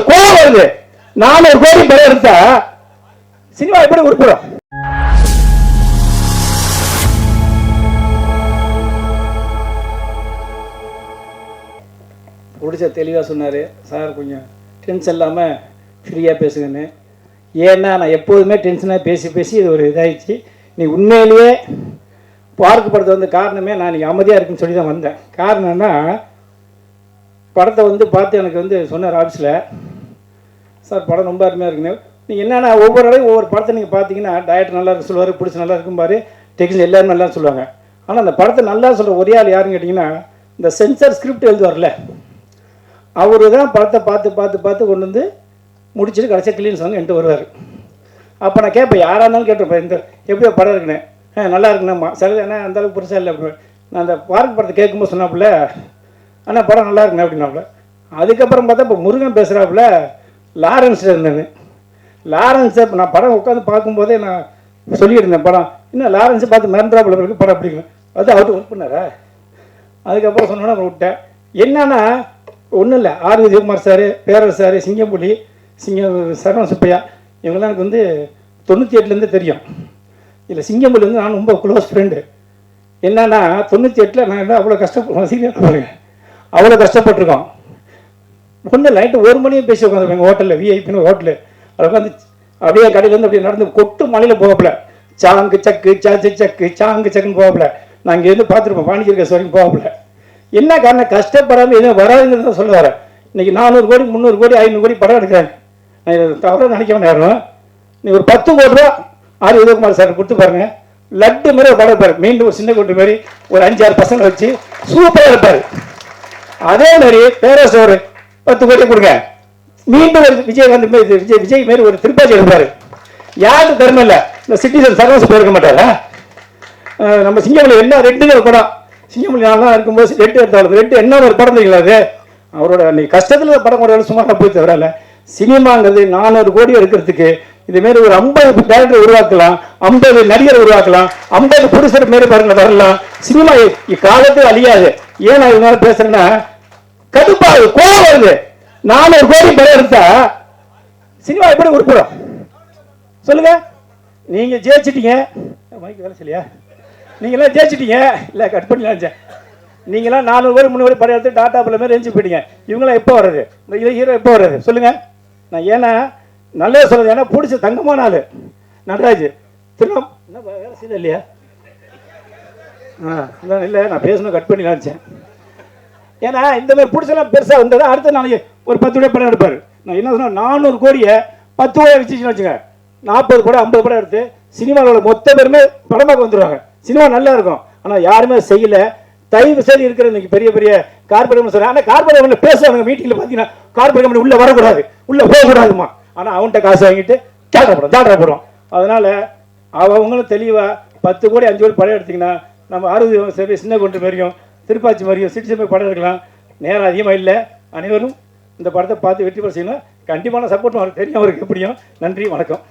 கோபம் வருது. 400 கோடி படம் எடுத்தா சினிமா எப்படி உருப்படும்? பிடிச்ச தெளிவாக சொன்னார் சார், கொஞ்சம் டென்ஷன் இல்லாமல் ஃப்ரீயாக பேசுங்கன்னு. ஏன்னா நான் எப்போதுமே டென்ஷனாக பேசி இது ஒரு இதாகிடுச்சு. நீ உண்மையிலேயே பார்க்க படத்தை வந்து காரணமே நான் நீங்கள் அமைதியாக இருக்குன்னு சொல்லி தான் வந்தேன். காரணம்னா படத்தை வந்து பார்த்து எனக்கு வந்து சொன்னார் ஆஃபீஸில், சார் படம் ரொம்ப அருமையாக இருக்குன்னு. நீங்கள் என்னென்னா ஒவ்வொரு இடையும் ஒவ்வொரு படத்தை நீங்கள் பார்த்தீங்கன்னா டைரக்டர் நல்லா இருக்கு சொல்லுவார், பிடிச்சி நல்லா இருக்கும் பாரு, டெக்னிஷியன் எல்லாரும் நல்லா சொல்லுவாங்க. ஆனால் அந்த படத்தை நல்லா சொல்கிற ஒரே ஆள் யாருன்னு கேட்டிங்கன்னா இந்த சென்சார் ஸ்கிரிப்ட் எழுதுவார்ல, அவரு தான் படத்தை பார்த்து கொண்டு வந்து முடிச்சுட்டு கடைசியாக கிளீன் சாங் என்கிட்ட வருவார். அப்போ நான் கேட்பேன், யாராக இருந்தாலும் கேட்டிருப்பேன், இந்த எப்படியோ படம் இருக்குன்னு. நல்லா இருக்குண்ணா சரி, ஏன்னா அந்தளவுக்கு புதுசாக இல்லை. நான் அந்த பார்க் படத்தை கேட்கும்போது சொன்னாப்புல, ஆனால் படம் நல்லா இருக்குண்ணே அப்படின்னாப்புல. அதுக்கப்புறம் பார்த்தா இப்போ முருகன் பேசுகிறாப்புல லாரன்ஸ் இருந்தேன்னு. லாரன்ஸை நான் படம் உட்காந்து பார்க்கும்போதே நான் சொல்லியிருந்தேன், படம் இன்னும் லாரன்ஸை பார்த்து மறந்துடாப்புல இருக்கு படம் அப்படிங்க. அது அவர்கிட்ட ஒர்க் பண்ணாரா? அதுக்கப்புறம் சொன்னோன்னா விட்டேன். என்னன்னா ஒன்றும் இல்லை, ஆர் விஜயகுமார் சார், பேரர் சார், சிங்கம்புலி, சரவண சுப்பையா, இவங்கெல்லாம் எனக்கு வந்து 98லேருந்து தெரியும். இல்லை சிங்கம்புலி வந்து நான் ரொம்ப க்ளோஸ் ஃப்ரெண்டு. என்னன்னா 98ல் நான் என்ன அவ்வளோ கஷ்டப்படுவோம், சீரியஸாக பாருங்க, அவ்வளோ கஷ்டப்பட்டுருக்கோம். ஒன்றும் லைட்டு 1 மணியும் பேசி உட்காந்துருப்பேன் எங்கள் ஹோட்டலில், விஐபின்னு ஹோட்டலு. அதை உட்காந்து அப்படியே கடையிலேருந்து அப்படியே நடந்து கொட்டு மலையில் போகப்பில்ல, சாங்கு சக்கு சக்கு சாங்கு சக்குன்னு போகப்பில்ல. நான் இங்கேருந்து பார்த்துருப்பேன், பாண்டிச்சேரி வரைக்கும் போகப்பில்ல. என்ன காரணம், கஷ்டப்படாமல் எதுவும் வராதுங்கிறது தான் சொல்லுவார். இன்றைக்கி 400 கோடி 300 கோடி 500 கோடி படம் எடுக்கிறாங்க. நான் இதை தவிர நினைக்க நேரம் நீ ஒரு 10 கோடி ரூபா ஆர் விஜயகுமார் சார் கொடுத்து பாருங்க, லட்டு மாதிரி ஒரு படம் இருப்பார், மீண்டும் ஒரு சின்ன கூட்டு மாதிரி ஒரு 5-6 பசங்களை வச்சு சூப்பராக இருப்பார். அதே மாதிரி பேரரசு ஒரு 10 கோடி கொடுங்க, மீண்டும் ஒரு விஜயகாந்த் மாரி விஜய் மாரி ஒரு திருப்பாச்சி எடுப்பார். யாரும் திறமை இல்லை, இந்த சிட்டிசன் சர்வீஸ் போயிருக்க மாட்டாரா? நம்ம சிங்கமொழி என்ன 2 படம், சிங்கமொழி நான்லாம் இருக்கும்போது 2 எடுத்தாலும் 2 என்ன ஒரு படம் தெரியுங்களா? அது அவரோட நீ கஷ்டத்தில் படம் கூட சும்மா போய் தவிரல. சினிமாங்கிறது 400 கோடி எடுக்கிறதுக்கு இதுமாரி ஒரு 50 டேரக்டர் உருவாக்கலாம், 50 நடிகர் உருவாக்கலாம், 50 புருஷர் மாரி பாருங்க வரலாம். சினிமா காலத்தில் அழியாது. ஏன் நான் இதனால பேசுறேன்னா கடுப்பாது, கோபம் வருது. 400 கோடி படம் எடுத்தா சினிமா எப்படி உருப்படும் சொல்லுங்க? நீங்க ஜெயிச்சிட்டீங்க, மைக்கு வேலை செய்யலையா? நீங்களாம் ஜெயிச்சிட்டீங்க, இல்லை கட் பண்ணலாம். நீங்களாம் 400 கோடி 300 கோடி படம் எடுத்து டாட்டா பிள்ளை மாதிரி ரேஞ்சு போயிட்டீங்க. இவங்களாம் எப்போ வர்றது? இந்த ஹீரோ எப்போ வர்றது சொல்லுங்க? நான் ஏன்னா நல்லது சொல்றது, ஏன்னா பிடிச்ச தங்கமான ஆள் நடராஜ் திரும்ப என்ன வேலை செய்யல இல்லையா? இல்லை நான் பேசணும் கட் பண்ணி நினச்சேன். ஏன்னா இந்த மாதிரி பிடிச்சலாம் பெருசாக வந்தது. அடுத்த நாளைக்கு ஒரு 10 கோடி படம் எடுப்பார். நான் என்ன சொன்னேன், 400 கோடியை 10 கோடி வச்சுச்சுன்னு வச்சுங்க, 40 படம் 50 படம் எடுத்து சினிமாவில் மொத்த பேருமே படமாக வந்துடுவாங்க. சினிமா நல்லா இருக்கும். ஆனால் யாருமே செய்யல. தயவு செய்து இருக்கிற இன்னைக்கு பெரிய பெரிய கார்பரேட் சொல்றாங்க. ஆனால் கார்பரேட் பேசுவாங்க மீட்டிங்கில் பார்த்தீங்கன்னா, கார்பரேட் உள்ள வரக்கூடாது, உள்ள போகக்கூடாதுமா. ஆனால் அவன்கிட்ட காசு வாங்கிட்டு ஜாடா போடுறோம். அதனால அவங்களும் தெளிவாக 10 கோடி 5 கோடி படம் எடுத்தீங்கன்னா நம்ம 60 சரி சின்ன கொண்டு மாதிரியும் திருப்பாச்சி மாதிரியும் சிட்டிசன் படம் எடுக்கலாம். நேரம் அதிகமாக இல்லை. அனைவரும் இந்த படத்தை பார்த்து வெற்றி பெற செய்யணும். கண்டிப்பான சப்போர்ட் அவருக்கு தெரியும், அவருக்கு எப்படியும். நன்றி, வணக்கம்.